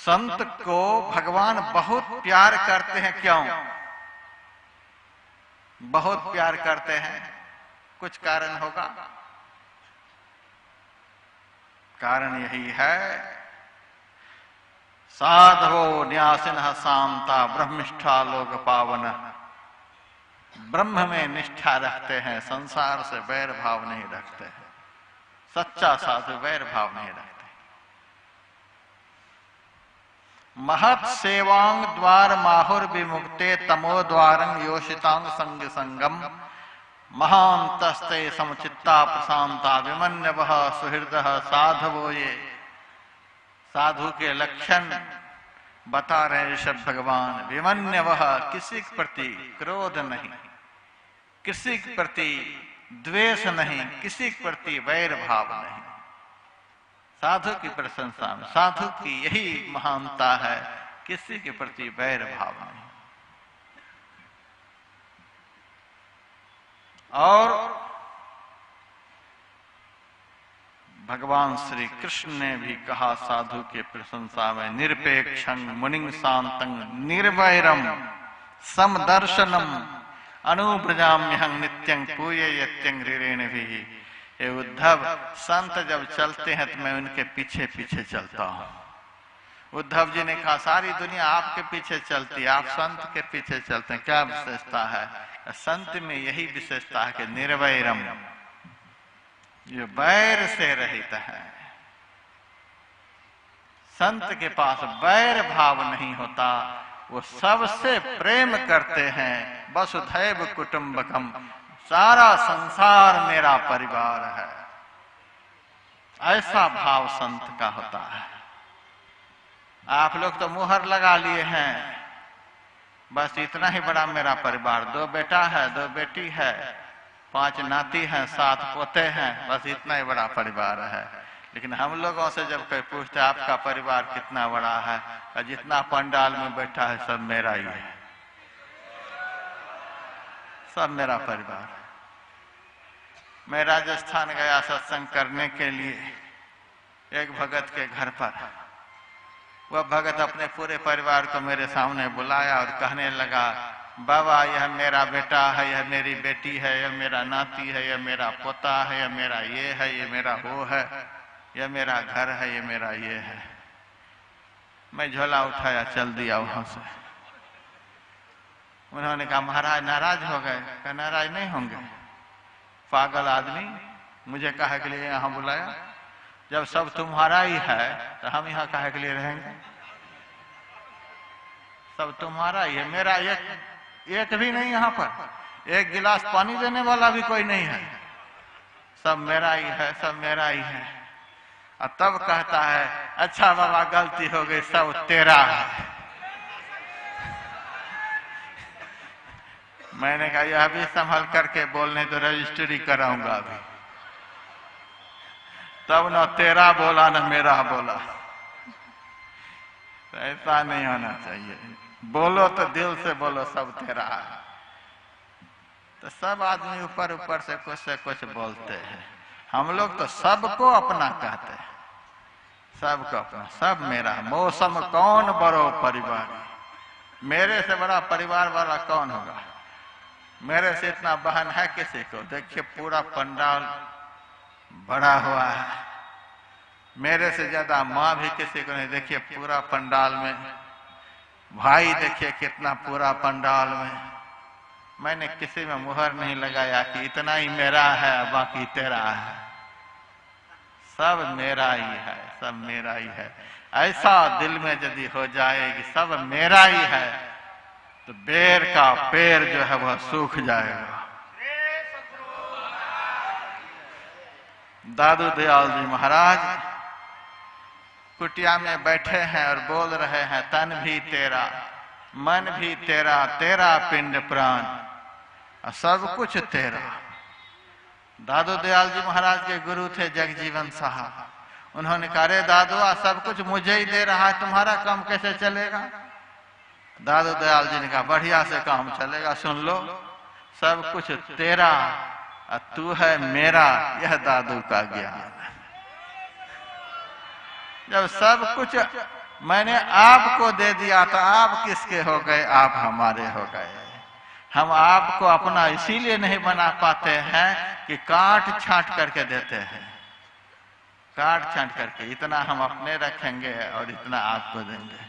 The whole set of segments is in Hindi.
संत को भगवान बहुत प्यार करते हैं। क्यों बहुत प्यार करते हैं? कुछ कारण होगा। कारण यही है, साधवो न्यासिनः शांता ब्रह्मिष्ठा लोक पावन। ब्रह्म में निष्ठा रखते हैं, संसार से वैर भाव नहीं रखते हैं। सच्चा साधु वैर भाव नहीं रखते। महत सेवांग द्वार माहुर विमुक्ते तमो द्वारं योषितांग संग संगम। महांतस्ते समचित्ता प्रशांता विमन्यवः सुहृदः साधवो। ये साधु के लक्षण बता रहे ऋषभ भगवान। विमन्यवः, किसी के प्रति क्रोध नहीं, किसी के प्रति द्वेष नहीं, किसी के प्रति वैर भाव नहीं। साधु की प्रशंसा में साधु की यही महानता है, किसी के प्रति वैर भाव नहीं। और भगवान श्री कृष्ण ने भी कहा साधु के प्रशंसा में, निरपेक्षं मुनिं शांतं निर्वैरम समदर्शनम अनुब्रजाम्यहं नित्यं पूययत्यं हृरेण भी। ये उद्धव, संत जब चलते हैं तो मैं उनके पीछे पीछे चलता हूं। उद्धव जी ने कहा सारी दुनिया आपके पीछे चलती है, आप संत के पीछे चलते हैं, क्या विशेषता है? संत में यही विशेषता है कि निर्वैरम, ये वैर से रहित है। संत के पास वैर भाव नहीं होता, वो सबसे प्रेम करते हैं। वसुधैव कुटुंबकम, सारा संसार मेरा परिवार है, ऐसा भाव संत का होता है। आप लोग तो मुहर लगा लिए हैं, बस इतना ही बड़ा मेरा परिवार, 2 बेटा है, 2 बेटी है, 5 नाती हैं, 7 पोते हैं, बस इतना ही बड़ा परिवार है। लेकिन हम लोगों से जब कोई पूछता है आपका परिवार कितना बड़ा है, जितना पंडाल में बैठा है सब मेरा ही है, सब मेरा परिवार। मैं राजस्थान गया सत्संग करने के लिए, एक भगत के घर पर। वह भगत अपने पूरे परिवार को मेरे सामने बुलाया और कहने लगा, बाबा यह मेरा बेटा है, यह मेरी बेटी है, यह मेरा नाती है, यह मेरा पोता है, यह मेरा ये है, यह मेरा वो है, यह मेरा घर है, यह मेरा ये है। मैं झोला उठाया, चल दिया वहां से। उन्होंने कहा महाराज नाराज हो गए? कहा नाराज नहीं होंगे, पागल आदमी, मुझे काहे के लिए यहाँ बुलाया? जब सब तुम्हारा ही है तो हम यहाँ काहे के लिए रहेंगे? सब तुम्हारा ही है, मेरा एक भी नहीं यहाँ पर, एक गिलास पानी देने वाला भी कोई नहीं है, सब मेरा ही है, सब मेरा ही है। और तब कहता है अच्छा बाबा गलती हो गई, सब तेरा है। मैंने कहा यह भी संभल करके बोलने तो रजिस्ट्री कराऊंगा अभी। तब न तेरा बोला न मेरा बोला। तो ऐसा नहीं होना चाहिए, बोलो तो दिल से बोलो सब तेरा है। तो सब आदमी ऊपर ऊपर से कुछ बोलते हैं, हम लोग तो सबको अपना कहते हैं, सबको अपना, सब मेरा। मौसम कौन बड़ो परिवार, मेरे से बड़ा परिवार वाला कौन होगा? मेरे से इतना बहन है किसी को? देखिए पूरा पंडाल बड़ा हुआ है। मेरे से ज्यादा माँ भी किसी को नहीं, देखिए पूरा पंडाल में। भाई देखिए कितना पूरा पंडाल में। मैंने किसी में मुहर नहीं लगाया कि इतना ही मेरा है बाकी तेरा है, सब मेरा ही है, सब मेरा ही है। ऐसा दिल में यदि हो जाए कि सब मेरा ही है तो बेर का पेड़ जो है वह सूख जाएगा। दादू दयाल जी महाराज कुटिया में बैठे हैं और बोल रहे हैं, तन भी तेरा, मन भी तेरा, तेरा पिंड प्राण, सब कुछ तेरा। दादू दयाल जी महाराज के गुरु थे जगजीवन साहब। उन्होंने कहा अरे दादू सब कुछ मुझे ही दे रहा है, तुम्हारा काम कैसे चलेगा? दादू दयाल जी ने कहा बढ़िया से काम चलेगा, सुन लो, सब कुछ तेरा और तू है मेरा, यह दादू का ज्ञान। जब सब कुछ मैंने आपको दे दिया तो आप किसके हो गए? आप हमारे हो गए। हम आपको अपना इसीलिए नहीं बना पाते हैं कि काट छांट करके देते हैं, काट छांट करके इतना हम अपने रखेंगे और इतना आपको देंगे।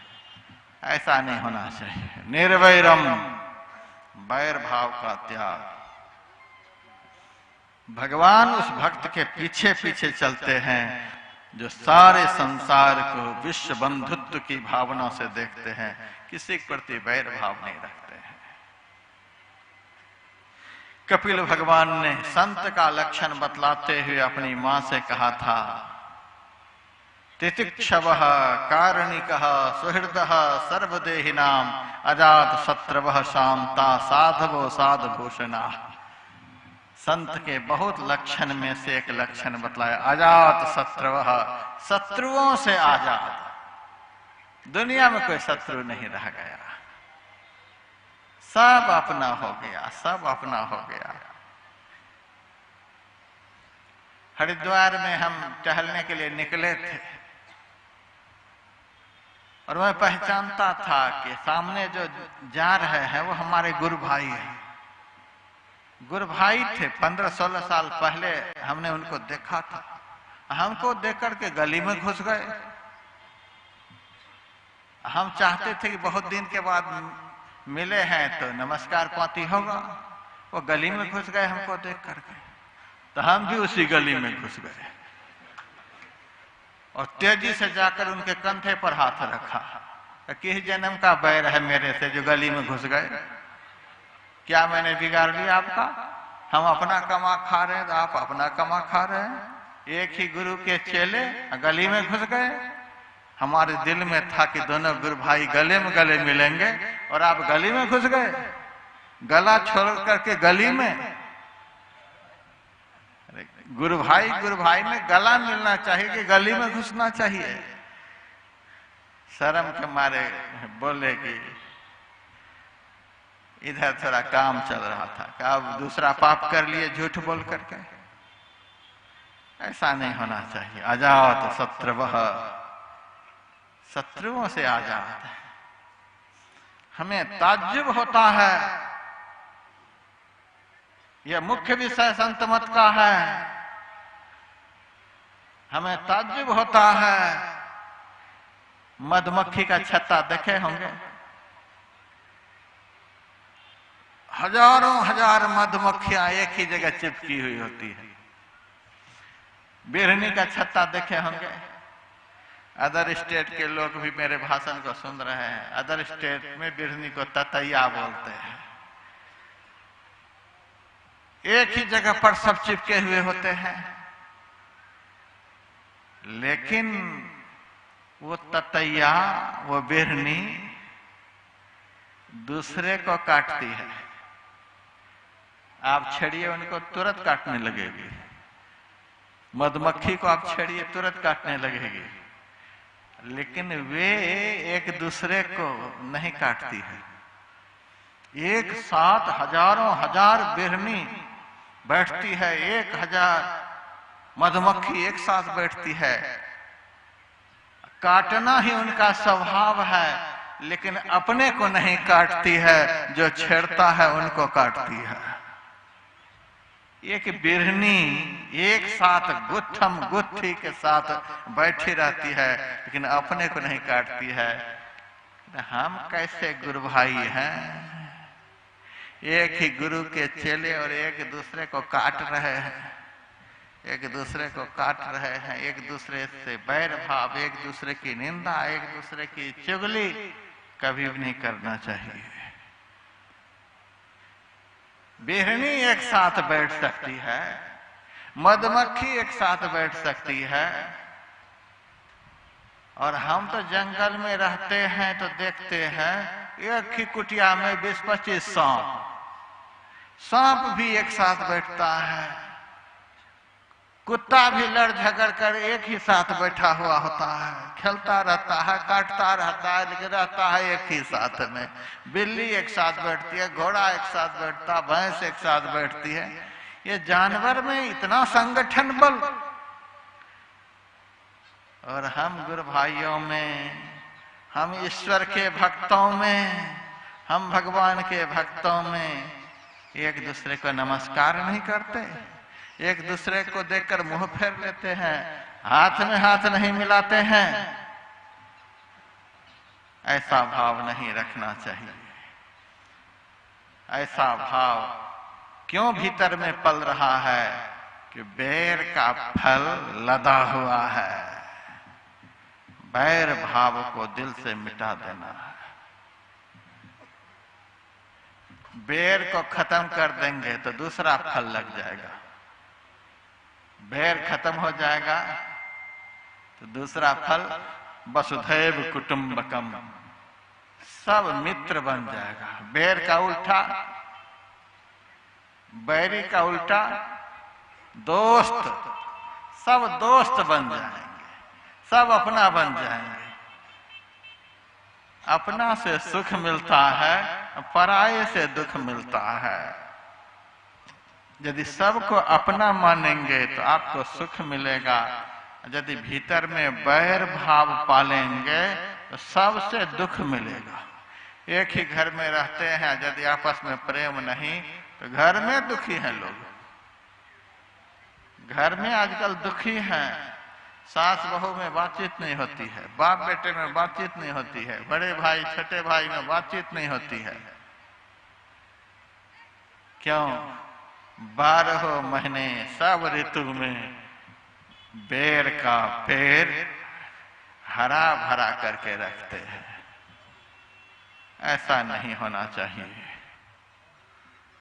ऐसा नहीं होना चाहिए। निर्वैरम, वैर भाव का त्याग। भगवान उस भक्त के पीछे पीछे चलते हैं जो सारे संसार को विश्व बंधुत्व की भावना से देखते हैं, किसी के प्रति वैर भाव नहीं रखते हैं। कपिल भगवान ने संत का लक्षण बतलाते हुए अपनी मां से कहा था, तितिक्षवः कारणिकः सुहृदः सर्वदेहिनाम अजात शत्रवः शांता साधवो साधभूषणा। संत के बहुत लक्षण में से एक लक्षण बतलाया, अजात शत्रवः, शत्रुओं से आजाद। दुनिया में कोई शत्रु नहीं रह गया, सब अपना हो गया, सब अपना हो गया। हरिद्वार में हम टहलने के लिए निकले थे और मैं पहचानता था कि सामने जो जा रहे हैं वो हमारे गुरु भाई हैं। गुरु भाई थे, 15-16 साल पहले हमने उनको देखा था। हमको देख करके गली में घुस गए। हम चाहते थे कि बहुत दिन के बाद मिले हैं तो नमस्कार पाती होगा। वो गली में घुस गए हमको देख करके, तो हम भी उसी गली में घुस गए और तेजी से जाकर उनके कंधे पर हाथ रखा। किस जन्म का बैर है मेरे से जो गली में घुस गए? क्या मैंने बिगाड़ लिया आपका? हम अपना कमा खा रहे हैं तो आप अपना कमा खा रहे हैं। एक ही गुरु के चेले गली में घुस गए। हमारे दिल में था कि दोनों गुरु भाई गले में गले मिलेंगे और आप गली में घुस गए, गला छोड़ करके गली में। गुरु भाई में गला मिलना चाहिए कि गली में घुसना चाहिए? शर्म के मारे बोले कि इधर थोड़ा काम चल रहा था, कि अब दूसरा पाप कर लिए झूठ बोल करके। ऐसा नहीं होना चाहिए। अजात शत्रवः, शत्रुओं से आजाद। हमें ताज्जुब होता है, यह मुख्य विषय संत मत का है। हमें ताज्जुब होता है, मधुमक्खी का छत्ता देखे होंगे, हजारों हजार मधुमक्खियां एक ही जगह चिपकी हुई होती है। बिरहनी का छत्ता देखे होंगे। अदर स्टेट के लोग भी मेरे भाषण को सुन रहे हैं। अदर स्टेट में बिरहनी को ततैया बोलते हैं। एक ही जगह पर सब चिपके हुए होते हैं, लेकिन वो ततैया, वो बिरहनी दूसरे को काटती है। आप छेड़िए उनको, तुरंत काटने लगेगी। मधुमक्खी को आप छेड़िए, तुरंत काटने लगेगी। लेकिन वे एक दूसरे को नहीं काटती है। एक साथ हजारों हजार बिरहनी बैठती है, 1000 मधुमक्खी एक साथ बैठती है। काटना ही उनका स्वभाव है, लेकिन अपने को नहीं काटती है, जो छेड़ता है उनको काटती है। एक बिरहनी एक साथ गुत्थम गुत्थी के साथ बैठी रहती है, लेकिन अपने को नहीं काटती है। हम कैसे गुरु भाई हैं? एक ही गुरु के चेले और एक दूसरे को काट रहे हैं, एक दूसरे को काट रहे हैं, एक दूसरे से बैर भाव, एक दूसरे की निंदा, एक दूसरे की चुगली कभी भी नहीं करना चाहिए। बिरहनी एक साथ बैठ सकती है, मधुमक्खी एक साथ बैठ सकती है, और हम तो जंगल में रहते हैं तो देखते हैं एक ही कुटिया में 20-25 सांप भी एक साथ बैठता है। कुत्ता भी लड़ झगड़ कर एक ही साथ बैठा हुआ होता है, खेलता रहता है, काटता रहता है, लेकिन रहता है एक ही साथ में। बिल्ली एक साथ बैठती है, घोड़ा एक साथ बैठता है, भैंस एक साथ बैठती है। ये जानवर में इतना संगठन बल, और हम गुरु भाइयों में हम ईश्वर के भक्तों में, हम भगवान के भक्तों में एक दूसरे को नमस्कार नहीं करते, एक दूसरे को देखकर मुंह फेर लेते हैं, हाथ में हाथ नहीं मिलाते हैं। ऐसा भाव नहीं रखना चाहिए। ऐसा भाव क्यों भीतर में पल रहा है कि बैर का फल लदा हुआ है। बैर भाव को दिल से मिटा देना है। बैर को खत्म कर देंगे तो दूसरा फल लग जाएगा। बैर खत्म हो जाएगा तो दूसरा फल वसुधैव कुटुंबकम, सब मित्र बन जाएगा। बैर का उल्टा, बैरी का उल्टा दोस्त, सब दोस्त बन जाएंगे, सब अपना बन जाएंगे। अपना से सुख मिलता है, पराये से दुख मिलता है। यदि सबको अपना मानेंगे तो आपको सुख मिलेगा। यदि भीतर में बैर भाव पालेंगे तो सबसे दुख मिलेगा। एक ही घर में रहते हैं, यदि आपस में प्रेम नहीं तो घर में दुखी हैं लोग। घर में आजकल दुखी हैं। सास बहू में बातचीत नहीं होती है, बाप बेटे में बातचीत नहीं होती है, बड़े भाई छोटे भाई में बातचीत नहीं होती है। क्यों? 12 महीने सब ऋतु में बैर का पेड़ हरा भरा करके रखते हैं। ऐसा नहीं होना चाहिए।